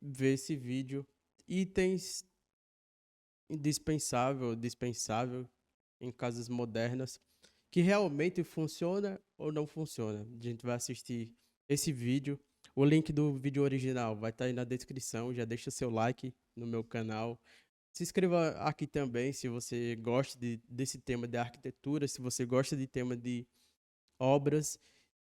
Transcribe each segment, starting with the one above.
ver esse vídeo. Itens dispensável em casas modernas, que realmente funciona ou não funciona. A gente vai assistir esse vídeo. O link do vídeo original vai estar aí na descrição. Já deixa seu like no meu canal. Se inscreva aqui também se você gosta desse tema de arquitetura, se você gosta de tema de obras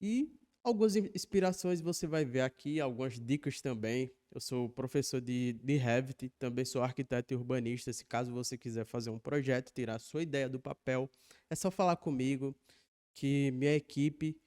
e algumas inspirações você vai ver aqui, algumas dicas também. Eu sou professor de Revit, também sou arquiteto e urbanista. Se caso você quiser fazer um projeto, tirar a sua ideia do papel, é só falar comigo que minha equipe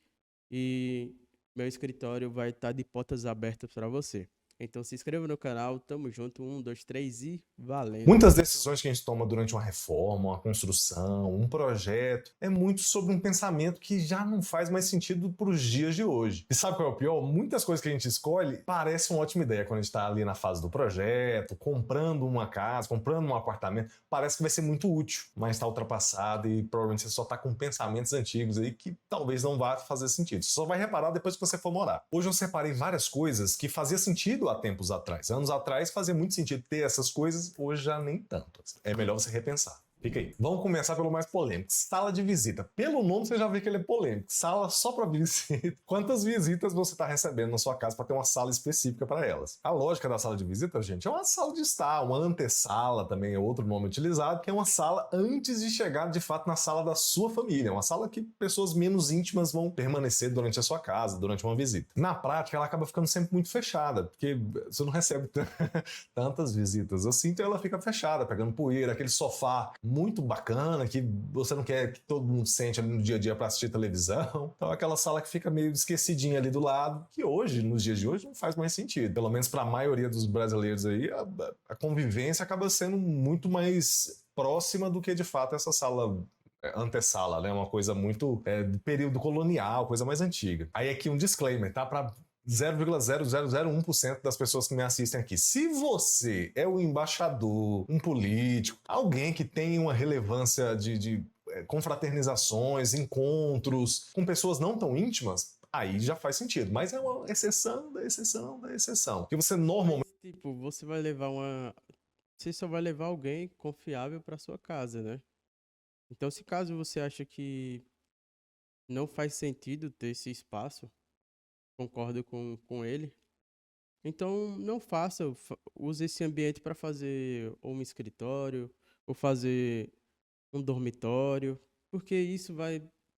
e meu escritório vai estar de portas abertas para você. Então se inscreva no canal, tamo junto, 1, 2, 3 e valendo! Muitas decisões que a gente toma durante uma reforma, uma construção, um projeto, é muito sobre um pensamento que já não faz mais sentido para os dias de hoje. E sabe qual é o pior? Muitas coisas que a gente escolhe parecem uma ótima ideia quando a gente está ali na fase do projeto, comprando uma casa, comprando um apartamento, parece que vai ser muito útil, mas está ultrapassado e provavelmente você só está com pensamentos antigos aí que talvez não vá fazer sentido. Você só vai reparar depois que você for morar. Hoje eu separei várias coisas que fazia sentido há tempos atrás. Anos atrás fazia muito sentido ter essas coisas, hoje já nem tanto. É melhor você repensar. Fica aí. Vamos começar pelo mais polêmico. Sala de visita. Pelo nome você já vê que ele é polêmico. Sala só para visita. Quantas visitas você está recebendo na sua casa para ter uma sala específica para elas? A lógica da sala de visita, gente, é uma sala de estar, uma antessala também é outro nome utilizado, que é uma sala antes de chegar de fato na sala da sua família. Uma sala que pessoas menos íntimas vão permanecer durante a sua casa, durante uma visita. Na prática, ela acaba ficando sempre muito fechada, porque você não recebe tantas visitas assim, então ela fica fechada, pegando poeira, aquele sofá muito bacana que você não quer que todo mundo sente ali no dia a dia para assistir televisão. Então aquela sala que fica meio esquecidinha ali do lado, que hoje, nos dias de hoje, não faz mais sentido. Pelo menos para a maioria dos brasileiros aí, a convivência acaba sendo muito mais próxima do que de fato essa sala antessala, né? Uma coisa muito do período colonial, coisa mais antiga. Aí aqui um disclaimer, tá? Para 0,0001% das pessoas que me assistem aqui. Se você é um embaixador, um político, alguém que tem uma relevância de confraternizações, encontros com pessoas não tão íntimas, aí já faz sentido. Mas é uma exceção da exceção da exceção. Que você normalmente. Mas, tipo, você só vai levar alguém confiável para sua casa, né? Então, se caso você acha que não faz sentido ter esse espaço, concordo com ele, então não faça, use esse ambiente para fazer ou um escritório, ou fazer um dormitório, porque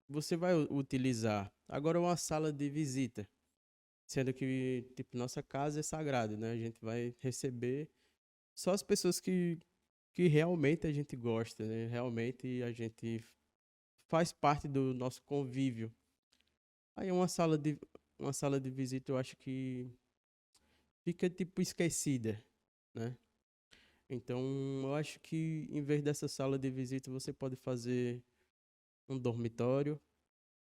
você vai utilizar. Agora, uma sala de visita, sendo que, tipo, nossa casa é sagrada, né? A gente vai receber só as pessoas que realmente a gente gosta, né? Realmente a gente faz parte do nosso convívio. Aí uma sala de visita eu acho que fica tipo esquecida, né? Então eu acho que em vez dessa sala de visita você pode fazer um dormitório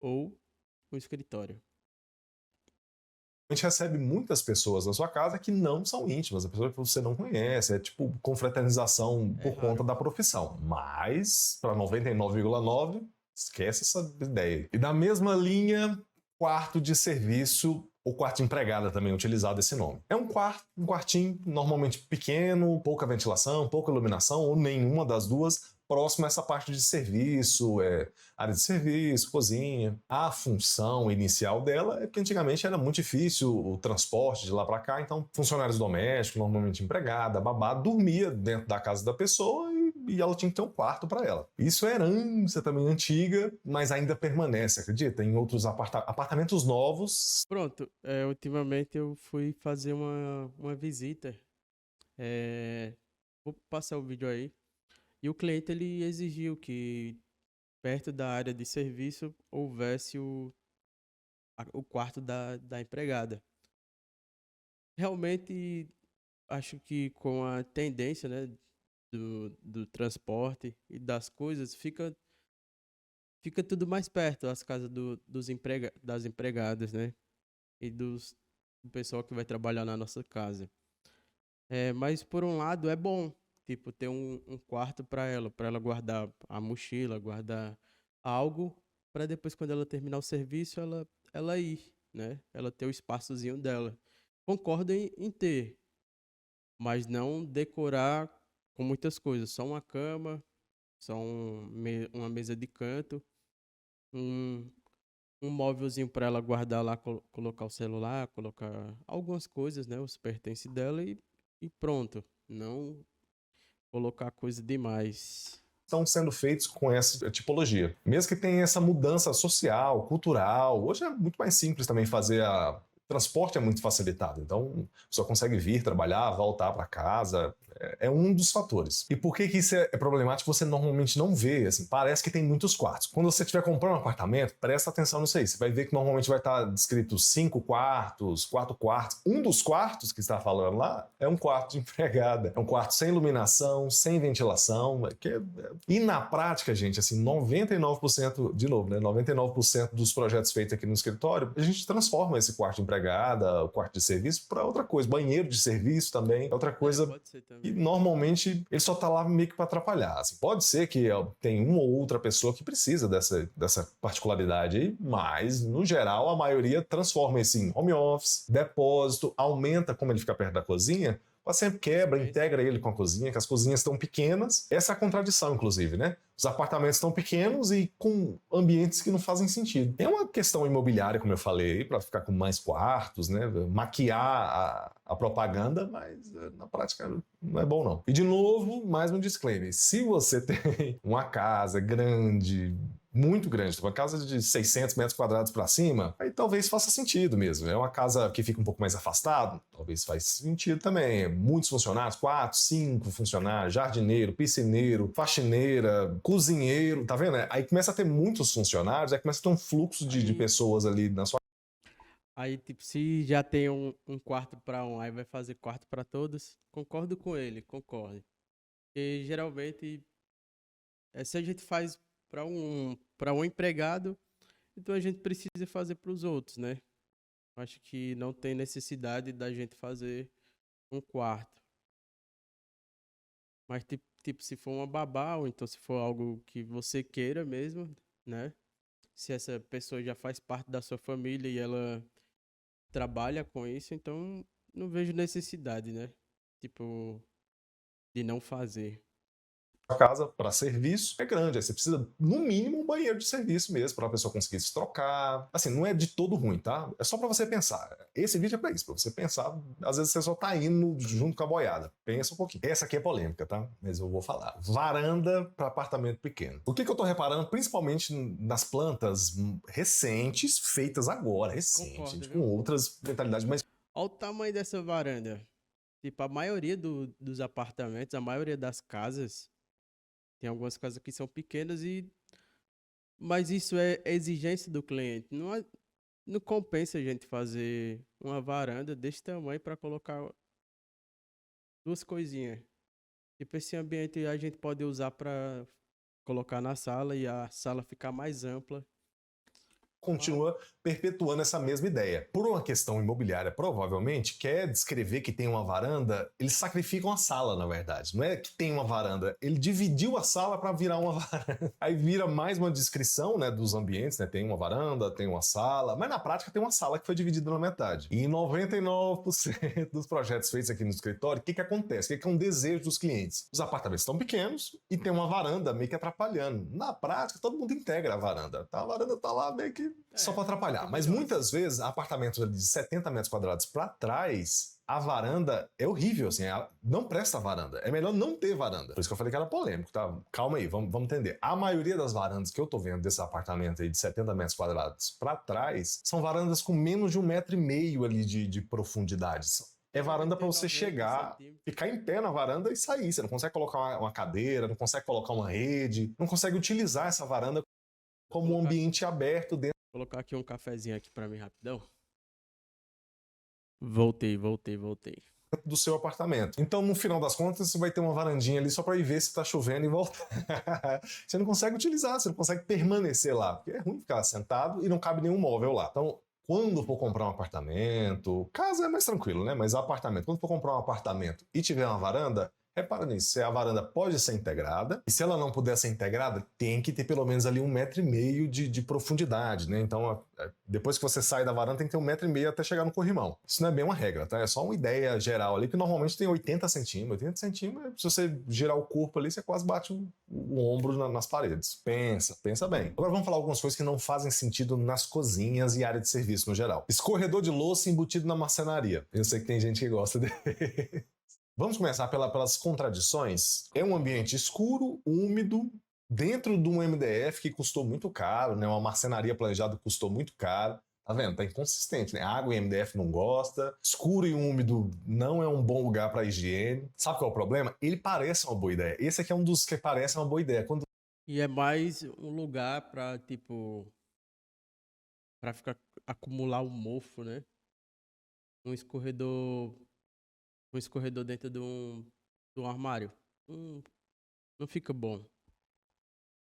ou um escritório. Recebe muitas pessoas na sua casa que não são íntimas, a pessoa que você não conhece, é tipo confraternização É por conta raro. da profissão. Mas, para 99,9, esquece essa ideia. E na mesma linha, quarto de serviço ou quarto de empregada também é utilizado esse nome. É um quartinho normalmente pequeno, pouca ventilação, pouca iluminação ou nenhuma das duas, próximo a essa parte de serviço, área de serviço, cozinha. A função inicial dela é que antigamente era muito difícil o transporte de lá para cá, então funcionários domésticos, normalmente empregada, babá, dormia dentro da casa da pessoa e ela tinha que ter um quarto para ela. Isso é herança também antiga, mas ainda permanece, acredita? Em outros apartamentos novos. Pronto, ultimamente eu fui fazer uma visita. Vou passar o vídeo aí. E o cliente ele exigiu que perto da área de serviço houvesse o quarto da empregada. Realmente, acho que com a tendência, né, do transporte e das coisas, fica tudo mais perto, as casas das empregadas, né, e do pessoal que vai trabalhar na nossa casa. Mas por um lado é bom, tipo, ter um quarto para ela guardar a mochila, guardar algo, para depois, quando ela terminar o serviço, ela ir, né? Ela ter o espaçozinho dela. Concordo em ter. mas não decorar com muitas coisas, só uma cama, só uma mesa de canto, um, um móvelzinho para ela guardar lá, colocar o celular, colocar algumas coisas, né, os pertences dela e pronto. Não colocar coisa demais. Estão sendo feitos com essa tipologia. Mesmo que tenha essa mudança social, cultural, hoje é muito mais simples também fazer a. O transporte é muito facilitado, então a pessoa consegue vir, trabalhar, voltar para casa. É um dos fatores. E por que isso é problemático? Você normalmente não vê, assim, parece que tem muitos quartos. Quando você estiver comprando um apartamento, presta atenção nisso aí. Você vai ver que normalmente vai estar descrito 5 quartos, 4 quartos. Um dos quartos que está falando lá é um quarto de empregada. É um quarto sem iluminação, sem ventilação. E na prática, gente, assim, 99%, de novo, né? 99% dos projetos feitos aqui no escritório, a gente transforma esse quarto de empregada, o quarto de serviço, para outra coisa. Banheiro de serviço também, outra coisa. Pode ser também. E normalmente ele só tá lá meio que para atrapalhar. Assim, pode ser que tem uma ou outra pessoa que precisa dessa particularidade aí, mas no geral a maioria transforma isso em home office, depósito, aumenta como ele fica perto da cozinha. Você sempre quebra, integra ele com a cozinha, que as cozinhas estão pequenas. Essa é a contradição, inclusive, né? Os apartamentos estão pequenos e com ambientes que não fazem sentido. Tem uma questão imobiliária, como eu falei, para ficar com mais quartos, né? Maquiar a propaganda, mas na prática não é bom não. E de novo, mais um disclaimer. Se você tem uma casa grande, muito grande, uma casa de 600 metros quadrados para cima, aí talvez faça sentido mesmo. É uma casa que fica um pouco mais afastado, talvez faz sentido também. Muitos funcionários, 4, 5 funcionários, jardineiro, piscineiro, faxineira, cozinheiro, tá vendo? Aí começa a ter muitos funcionários, aí começa a ter um fluxo de pessoas ali na sua. Aí, tipo, se já tem um quarto para um, aí vai fazer quarto para todos. Concordo com ele, concordo. E geralmente, se a gente faz para um empregado, então a gente precisa fazer para os outros, né? Acho que não tem necessidade da gente fazer um quarto. Mas, tipo, se for uma babá, ou então se for algo que você queira mesmo, né? Se essa pessoa já faz parte da sua família e ela trabalha com isso, então não vejo necessidade, né? Tipo, de não fazer. Casa para serviço é grande, aí você precisa no mínimo um banheiro de serviço mesmo para a pessoa conseguir se trocar. Assim, não é de todo ruim, tá? É só para você pensar. Esse vídeo é para isso, para você pensar. Às vezes você só tá indo junto com a boiada. Pensa um pouquinho. Essa aqui é polêmica, tá? Mas eu vou falar. Varanda para apartamento pequeno. O que eu tô reparando, principalmente nas plantas recentes, feitas agora, recentes, com outras mentalidades, mas olha o tamanho dessa varanda. Tipo, a maioria dos apartamentos, a maioria das casas, tem algumas casas que são pequenas mas isso é exigência do cliente. Não compensa a gente fazer uma varanda desse tamanho para colocar duas coisinhas. Tipo, esse ambiente a gente pode usar para colocar na sala e a sala ficar mais ampla. Continua perpetuando essa mesma ideia. Por uma questão imobiliária, provavelmente, quer descrever que tem uma varanda, eles sacrificam a sala, na verdade. Não é que tem uma varanda, ele dividiu a sala para virar uma varanda. Aí vira mais uma descrição, né, dos ambientes, né? Tem uma varanda, tem uma sala, mas na prática tem uma sala que foi dividida na metade. E em 99% dos projetos feitos aqui no escritório, o que acontece? O que é um desejo dos clientes? Os apartamentos estão pequenos e tem uma varanda meio que atrapalhando. Na prática, todo mundo integra a varanda. A varanda tá lá meio que só para atrapalhar. Mas muitas vezes, apartamentos de 70 metros quadrados para trás, a varanda é horrível, assim, não presta a varanda. É melhor não ter varanda. Por isso que eu falei que era polêmico, tá? Calma aí, vamos entender. A maioria das varandas que eu tô vendo desse apartamento aí de 70 metros quadrados para trás, são varandas com menos de 1,5 m ali de profundidade. É varanda para você chegar, ficar em pé na varanda e sair. Você não consegue colocar uma cadeira, não consegue colocar uma rede, não consegue utilizar essa varanda como um ambiente aberto dentro. Vou colocar aqui um cafezinho aqui pra mim rapidão. Voltei. Do seu apartamento. Então, no final das contas, você vai ter uma varandinha ali só para ir ver se tá chovendo e voltar. Você não consegue utilizar, você não consegue permanecer lá, porque é ruim ficar sentado e não cabe nenhum móvel lá. Então, quando for comprar um apartamento, casa é mais tranquilo, né? Mas apartamento, quando for comprar um apartamento e tiver uma varanda, Repara nisso, se a varanda pode ser integrada, e se ela não puder ser integrada, tem que ter pelo menos ali 1,5 m de profundidade, né? Então, depois que você sai da varanda, tem que ter 1,5 m até chegar no corrimão. Isso não é bem uma regra, tá? É só uma ideia geral ali, que normalmente tem 80 centímetros. 80 centímetros, se você girar o corpo ali, você quase bate o ombro nas paredes. Pensa bem. Agora vamos falar algumas coisas que não fazem sentido nas cozinhas e área de serviço no geral. Escorredor de louça embutido na marcenaria. Eu sei que tem gente que gosta dele. Vamos começar pelas contradições. É um ambiente escuro, úmido, dentro de um MDF que custou muito caro, né? Uma marcenaria planejada custou muito caro. Tá vendo? Tá inconsistente, né? Água e MDF não gosta. Escuro e úmido não é um bom lugar para higiene. Sabe qual é o problema? Ele parece uma boa ideia. Esse aqui é um dos que parece uma boa ideia. E é mais um lugar pra, pra ficar acumular o mofo, né? Um escorredor, um escorredor dentro de um armário. Não fica bom.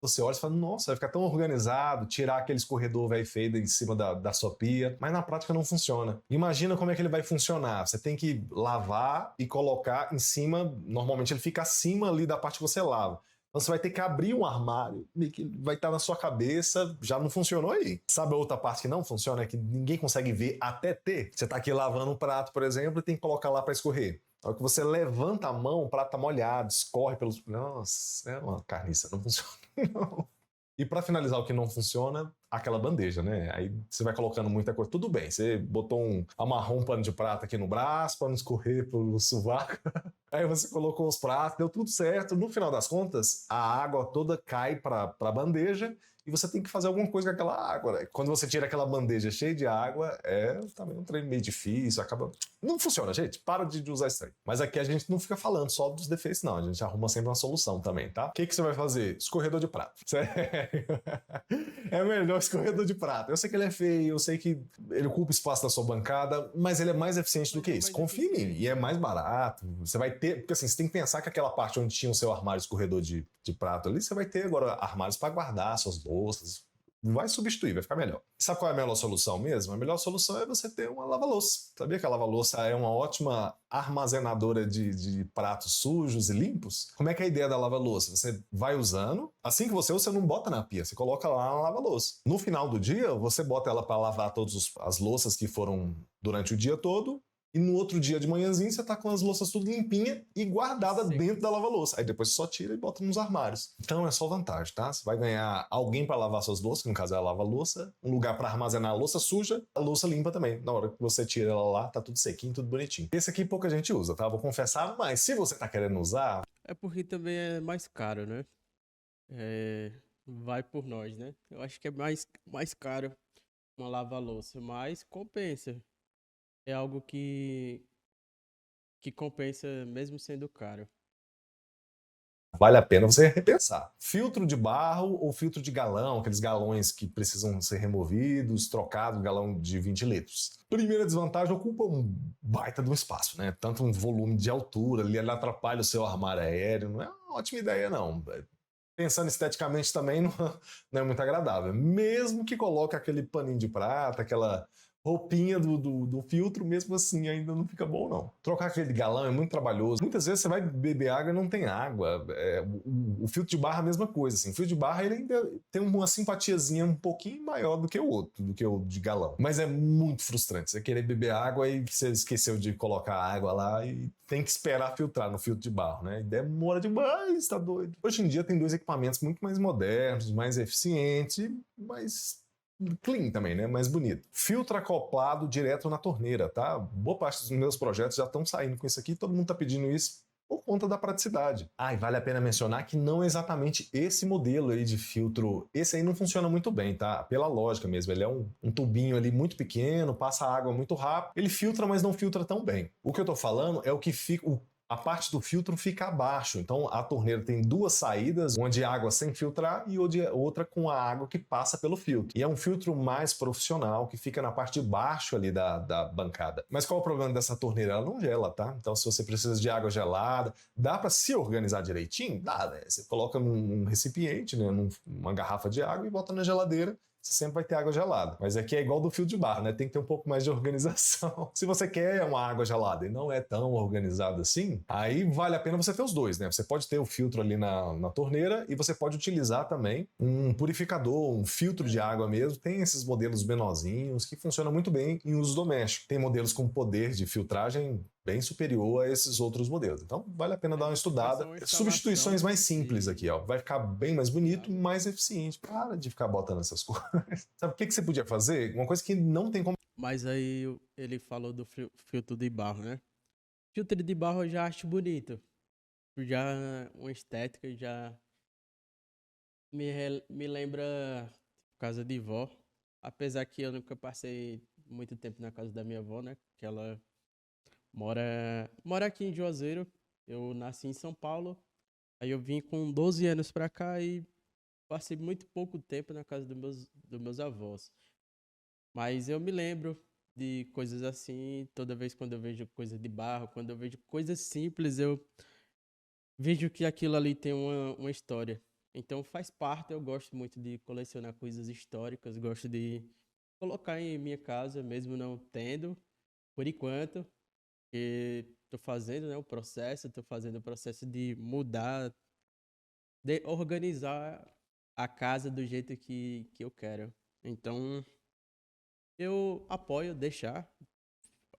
Você olha e fala, nossa, vai ficar tão organizado, tirar aquele escorredor velho feio em cima da sua pia, mas na prática não funciona. Imagina como é que ele vai funcionar. Você tem que lavar e colocar em cima, normalmente ele fica acima ali da parte que você lava. Então você vai ter que abrir um armário, que vai estar na sua cabeça, já não funcionou aí. Sabe a outra parte que não funciona, que ninguém consegue ver até ter? Você está aqui lavando um prato, por exemplo, e tem que colocar lá para escorrer. Na hora que você levanta a mão, o prato tá molhado, escorre pelos... Nossa, é uma carniça, não funciona não. E para finalizar o que não funciona, aquela bandeja, né? Aí você vai colocando muita coisa. Tudo bem, você amarrou um pano de prata aqui no braço para não escorrer pelo sovaco. Aí você colocou os pratos, deu tudo certo. No final das contas, a água toda cai para a bandeja e você tem que fazer alguma coisa com aquela água, né? Quando você tira aquela bandeja cheia de água, é também um trem meio difícil, acaba... Não funciona, gente. Para de usar esse trem. Mas aqui a gente não fica falando só dos defeitos, não. A gente arruma sempre uma solução também, tá? O que você vai fazer? Escorredor de prato. Sério. É melhor escorredor de prato. Eu sei que ele é feio, eu sei que ele ocupa espaço da sua bancada, mas ele é mais eficiente do que isso. Confia em mim. E é mais barato. Você vai ter... Porque assim, você tem que pensar que aquela parte onde tinha o seu armário escorredor de prato ali, você vai ter agora armários para guardar suas louças. Vai substituir, vai ficar melhor. Sabe qual é a melhor solução mesmo? A melhor solução é você ter uma lava-louça. Sabia que a lava-louça é uma ótima armazenadora de pratos sujos e limpos? Como é que é a ideia da lava-louça? Você vai usando, assim que você usa, você não bota na pia, você coloca lá na lava-louça. No final do dia, você bota ela para lavar todas as louças que foram durante o dia todo, e no outro dia de manhãzinho você tá com as louças tudo limpinha e guardada dentro da lava-louça. Aí depois você só tira e bota nos armários. Então é só vantagem, tá? Você vai ganhar alguém para lavar suas louças, que no caso é a lava-louça, um lugar para armazenar a louça suja, a louça limpa também. Na hora que você tira ela lá, tá tudo sequinho, tudo bonitinho. Esse aqui pouca gente usa, tá? Vou confessar, mas se você tá querendo usar... É porque também é mais caro, né? Vai por nós, né? Eu acho que é mais caro uma lava-louça, mas compensa. É algo que compensa mesmo sendo caro. Vale a pena você repensar. Filtro de barro ou filtro de galão, aqueles galões que precisam ser removidos, trocado, galão de 20 litros. Primeira desvantagem, ocupa um baita de um espaço, né? Tanto um volume de altura, ele atrapalha o seu armário aéreo, não é uma ótima ideia não. Pensando esteticamente também não é muito agradável. Mesmo que coloque aquele paninho de prata, aquela roupinha do filtro, mesmo assim ainda não fica bom não. Trocar aquele galão é muito trabalhoso. Muitas vezes você vai beber água e não tem água. O filtro de barra é a mesma coisa. Assim. O filtro de barra ele ainda tem uma simpatiazinha um pouquinho maior do que o outro, do que o de galão. Mas é muito frustrante. Você querer beber água e você esqueceu de colocar água lá e tem que esperar filtrar no filtro de barro, né? E demora demais, tá doido. Hoje em dia tem dois equipamentos muito mais modernos, mais eficientes, mas clean também, né? Mais bonito. Filtro acoplado direto na torneira, tá? Boa parte dos meus projetos já estão saindo com isso aqui, todo mundo tá pedindo isso por conta da praticidade. E vale a pena mencionar que não é exatamente esse modelo aí de filtro, esse aí não funciona muito bem, tá? Pela lógica mesmo, ele é um tubinho ali muito pequeno, passa água muito rápido, ele filtra, mas não filtra tão bem. O que eu tô falando é o que fica... A parte do filtro fica abaixo, então a torneira tem duas saídas, uma de água sem filtrar e outra com a água que passa pelo filtro. E é um filtro mais profissional que fica na parte de baixo ali da bancada. Mas qual é o problema dessa torneira? Ela não gela, tá? Então se você precisa de água gelada, dá para se organizar direitinho? Dá, né? Você coloca num recipiente, né? Numa garrafa de água e bota na geladeira você sempre vai ter água gelada. Mas aqui é igual do fio de barro, né? Tem que ter um pouco mais de organização. Se você quer uma água gelada e não é tão organizada assim, aí vale a pena você ter os dois, né? Você pode ter o filtro ali na torneira e você pode utilizar também um purificador, um filtro de água mesmo. Tem esses modelos menorzinhos que funcionam muito bem em uso doméstico. Tem modelos com poder de filtragem bem superior a esses outros modelos. Então, vale a pena dar uma Tem que fazer estudada. uma Substituições instalação mais simples aqui, de ó. Vai ficar bem mais bonito, água. mais eficiente. Para de ficar botando essas coisas. Sabe o que você podia fazer? Uma coisa que não tem como. Mas aí ele falou do filtro de barro, né? Filtro de barro eu já acho bonito. Já uma estética, já me lembra casa de vó. Apesar que eu nunca passei muito tempo na casa da minha avó, né? Que ela mora aqui em Juazeiro. Eu nasci em São Paulo. Aí eu vim com 12 anos pra cá e passei muito pouco tempo na casa dos meus avós. Mas eu me lembro de coisas assim, toda vez quando eu vejo coisa de barro, quando eu vejo coisas simples, eu vejo que aquilo ali tem uma história. Então faz parte, eu gosto muito de colecionar coisas históricas, gosto de colocar em minha casa, mesmo não tendo, por enquanto, que estou fazendo, né, estou fazendo o processo de mudar, de organizar a casa do jeito que eu quero. Então, eu apoio deixar,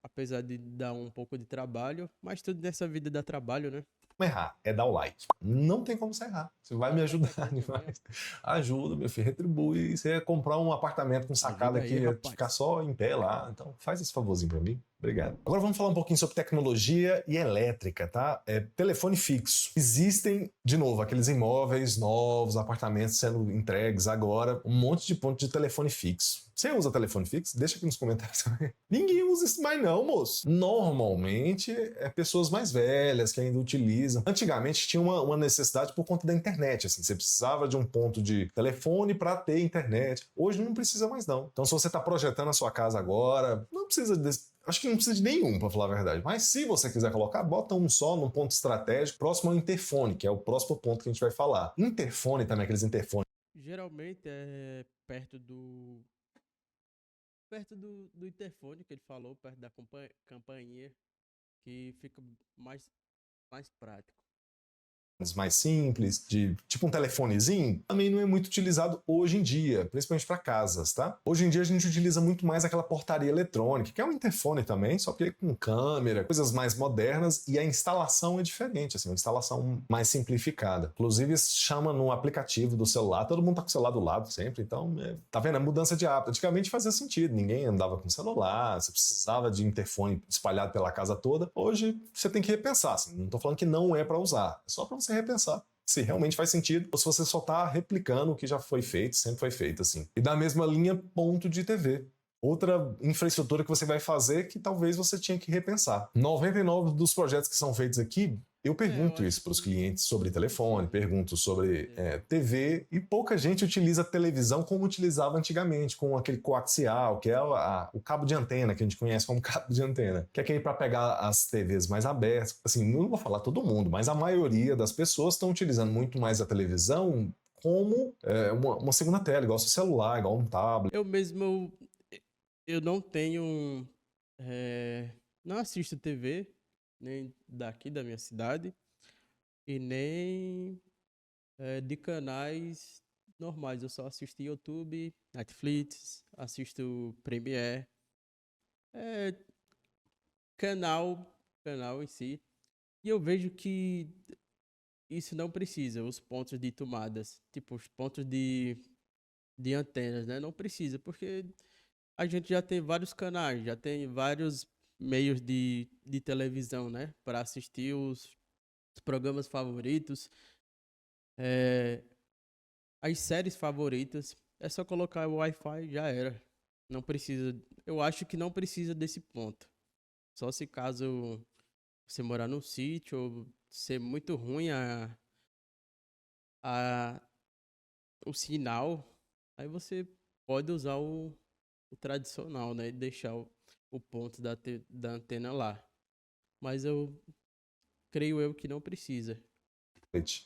apesar de dar um pouco de trabalho, mas tudo nessa vida dá trabalho, né? Errar, é dar o like. Não tem como você errar. Você vai me Tá ajudar pegando também, ó. demais. Ajuda, meu filho, retribui. Você ia comprar um apartamento com sacada Ajuda que aí, ia ficar rapaz. só em pé lá. Então, faz esse favorzinho pra mim. Obrigado. Agora vamos falar um pouquinho sobre tecnologia e elétrica, tá? Telefone fixo. Existem, de novo, aqueles imóveis novos, apartamentos sendo entregues agora, um monte de ponto de telefone fixo. Você usa telefone fixo? Deixa aqui nos comentários também. Ninguém usa isso mais não, moço. Normalmente é pessoas mais velhas que ainda utilizam. Antigamente tinha uma necessidade por conta da internet, assim, você precisava de um ponto de telefone para ter internet. Hoje não precisa mais não. Então se você está projetando a sua casa agora, não precisa acho que não precisa de nenhum, para falar a verdade. Mas se você quiser colocar, bota um só num ponto estratégico, próximo ao interfone, que é o próximo ponto que a gente vai falar. Interfone também, aqueles interfones. Geralmente é perto do interfone que ele falou, perto da campainha, que fica mais prático. Mais simples, de tipo um telefonezinho, também não é muito utilizado hoje em dia, principalmente para casas, tá? Hoje em dia a gente utiliza muito mais aquela portaria eletrônica, que é um interfone também, só que com câmera, coisas mais modernas, e a instalação é diferente, assim, uma instalação mais simplificada. Inclusive chama no aplicativo do celular, todo mundo tá com o celular do lado sempre, então, tá vendo? A mudança de hábito. Antigamente fazia sentido, ninguém andava com celular, você precisava de interfone espalhado pela casa toda. Hoje você tem que repensar, assim, não tô falando que não é para usar, é só para você repensar se realmente faz sentido ou se você só está replicando o que já foi feito, sempre foi feito assim. E da mesma linha, ponto de TV. Outra infraestrutura que você vai fazer que talvez você tinha que repensar. 99 dos projetos que são feitos aqui, eu Eu pergunto acho isso para os que clientes sobre não telefone, precisa. pergunto sobre É, TV, e pouca gente utiliza televisão como utilizava antigamente, com aquele coaxial, que é o cabo de antena, que a gente conhece como cabo de antena, que é aquele para pegar as TVs mais abertas. Assim, não vou falar todo mundo, mas a maioria das pessoas estão utilizando muito mais a televisão como uma segunda tela, igual seu celular, igual um tablet. Eu mesmo, eu não tenho, não assisto TV, nem daqui da minha cidade, e nem de canais normais. Eu só assisto YouTube, Netflix, assisto Premiere, é, canal em si. E eu vejo que isso não precisa, os pontos de tomadas, tipo os pontos de antenas, né? Não precisa, porque a gente já tem vários canais, já tem vários meios de televisão, né? Para assistir os programas favoritos, é, as séries favoritas. É só colocar o Wi-Fi e já era. Não precisa. Eu acho que não precisa desse ponto. Só se caso você morar num sítio ou ser muito ruim a, o sinal, aí você pode usar o tradicional, né? E deixar o ponto da antena lá. Mas eu creio eu que não precisa.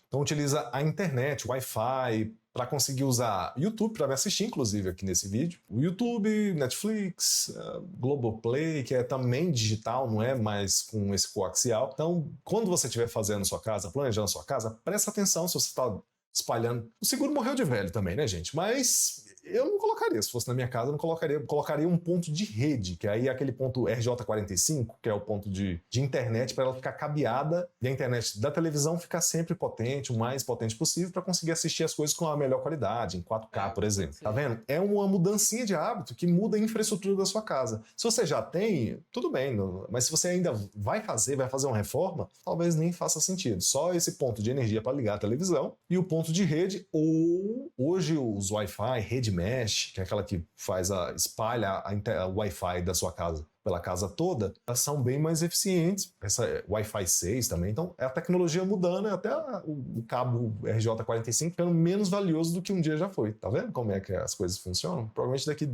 Então utiliza a internet, o Wi-Fi, para conseguir usar YouTube para me assistir, inclusive, aqui nesse vídeo. O YouTube, Netflix, Globoplay, que é também digital, não é mais com esse coaxial. Então, quando você estiver fazendo sua casa, planejando sua casa, presta atenção se você está espalhando. O seguro morreu de velho também, né, gente? Mas eu não colocaria, se fosse na minha casa, eu não colocaria. Colocaria um ponto de rede, que aí é aquele ponto RJ45, que é o ponto de internet, para ela ficar cabeada e a internet da televisão ficar sempre potente, o mais potente possível, para conseguir assistir as coisas com a melhor qualidade, em 4K, por exemplo. Tá vendo? É uma mudancinha de hábito que muda a infraestrutura da sua casa. Se você já tem, tudo bem, mas se você ainda vai fazer uma reforma, talvez nem faça sentido. Só esse ponto de energia para ligar a televisão e o ponto de rede, ou hoje os Wi-Fi, rede mesh, que é aquela que espalha o Wi-Fi da sua casa pela casa toda, elas são bem mais eficientes. Essa Wi-Fi 6 também. Então, é a tecnologia mudando, até o cabo RJ45 ficando menos valioso do que um dia já foi. Tá vendo como é que as coisas funcionam? Provavelmente daqui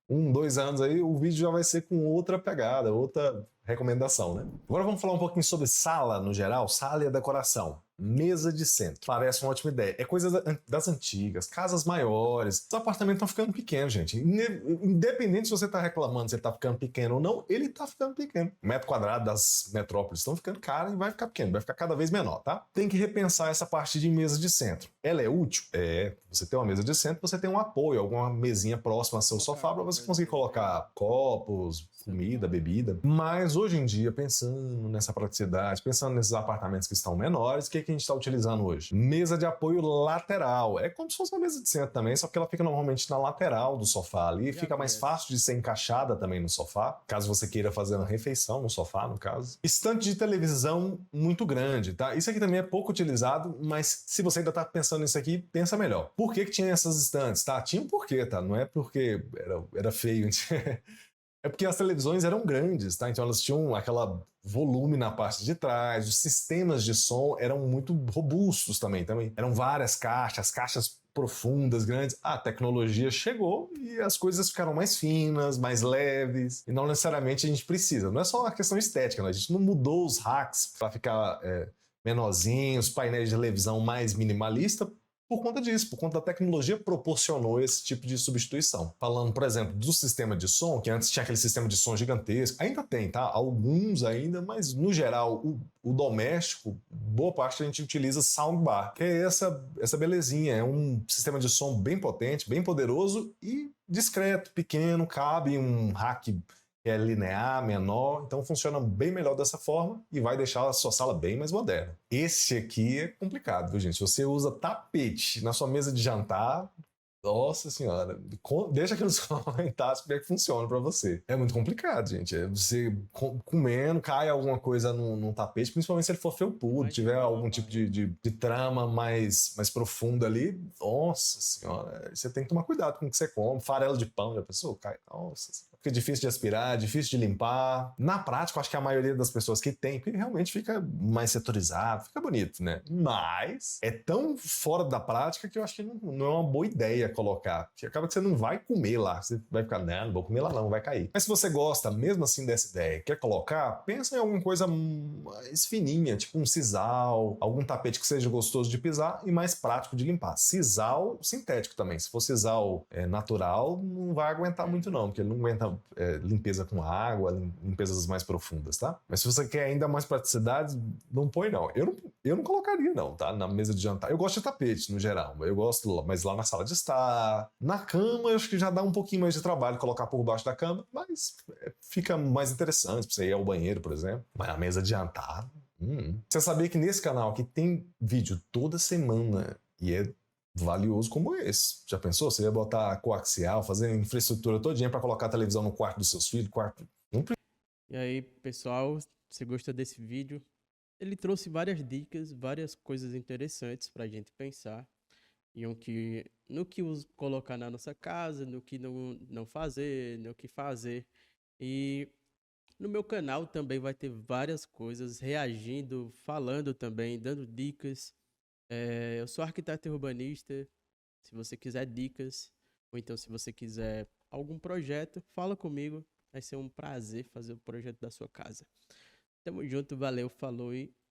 2 anos aí o vídeo já vai ser com outra pegada, outra recomendação, né? Agora vamos falar um pouquinho sobre sala no geral, sala e a decoração. Mesa de centro. Parece uma ótima ideia. É coisa das antigas, casas maiores. Os apartamentos estão ficando pequenos, gente. Independente se você está reclamando se ele está ficando pequeno ou não, ele está ficando pequeno. O metro quadrado das metrópoles estão ficando caro e vai ficar pequeno, vai ficar cada vez menor, tá? Tem que repensar essa parte de mesa de centro. Ela é útil? É. Você tem uma mesa de centro, você tem um apoio, alguma mesinha próxima ao seu sofá para você conseguir colocar copos, comida, bebida. Mas hoje em dia, pensando nessa praticidade, pensando nesses apartamentos que estão menores, o que a gente está utilizando hoje? Mesa de apoio lateral. É como se fosse uma mesa de centro também, só que ela fica normalmente na lateral do sofá ali. Fica mais fácil de ser encaixada também no sofá, caso você queira fazer uma refeição no sofá, no caso. Estante de televisão muito grande, tá? Isso aqui também é pouco utilizado, mas se você ainda está pensando nisso aqui, pensa melhor. Por que tinha essas estantes, tá? Tinha um porquê, tá? Não é porque era feio. É porque as televisões eram grandes, tá? Então elas tinham aquela volume na parte de trás, os sistemas de som eram muito robustos também. Eram várias caixas profundas, grandes. A tecnologia chegou e as coisas ficaram mais finas, mais leves, e não necessariamente a gente precisa. Não é só uma questão estética, né? A gente não mudou os racks para ficar menorzinhos, painéis de televisão mais minimalista, por conta disso, por conta da tecnologia proporcionou esse tipo de substituição. Falando, por exemplo, do sistema de som, que antes tinha aquele sistema de som gigantesco, ainda tem, tá? Alguns ainda, mas no geral, o doméstico, boa parte a gente utiliza soundbar, que é essa belezinha, é um sistema de som bem potente, bem poderoso e discreto, pequeno, cabe um rack que é linear, menor, então funciona bem melhor dessa forma e vai deixar a sua sala bem mais moderna. Esse aqui é complicado, viu, gente? Se você usa tapete na sua mesa de jantar, nossa senhora, deixa aqui nos comentários como é que funciona pra você. É muito complicado, gente. É você comendo, cai alguma coisa num tapete, principalmente se ele for felpudo, tiver algum tipo de trama mais profunda ali. Nossa senhora, você tem que tomar cuidado com o que você come. Farelo de pão, já pensou? Cai. Nossa, fica difícil de aspirar, difícil de limpar. Na prática, eu acho que a maioria das pessoas que tem, porque realmente fica mais setorizado, fica bonito, né? Mas é tão fora da prática que eu acho que não é uma boa ideia colocar. Porque acaba que você não vai comer lá. Você vai ficar, não vou comer lá não, vai cair. Mas se você gosta mesmo assim dessa ideia, quer colocar, pensa em alguma coisa mais fininha, tipo um sisal, algum tapete que seja gostoso de pisar e mais prático de limpar. Sisal sintético também. Se for sisal natural, não vai aguentar muito não, porque ele não aguenta limpeza com água, limpezas mais profundas, tá? Mas se você quer ainda mais praticidade, não põe não. Eu não colocaria não, tá? Na mesa de jantar. Eu gosto de tapete, no geral. Eu gosto, mas lá na sala de estar. Na cama, eu acho que já dá um pouquinho mais de trabalho colocar por baixo da cama, mas fica mais interessante pra você ir ao banheiro, por exemplo. Mas na mesa de jantar... Você sabia que nesse canal aqui tem vídeo toda semana e é valioso como esse? Já pensou? Você ia botar coaxial, fazer infraestrutura todinha para colocar a televisão no quarto dos seus filhos, E aí, pessoal, você gostou desse vídeo? Ele trouxe várias dicas, várias coisas interessantes pra gente pensar no que colocar na nossa casa, no que não fazer, no que fazer. E no meu canal também vai ter várias coisas reagindo, falando também, dando dicas. Eu sou arquiteto e urbanista. Se você quiser dicas, ou então se você quiser algum projeto, fala comigo. Vai ser um prazer fazer o projeto da sua casa. Tamo junto, valeu, falou e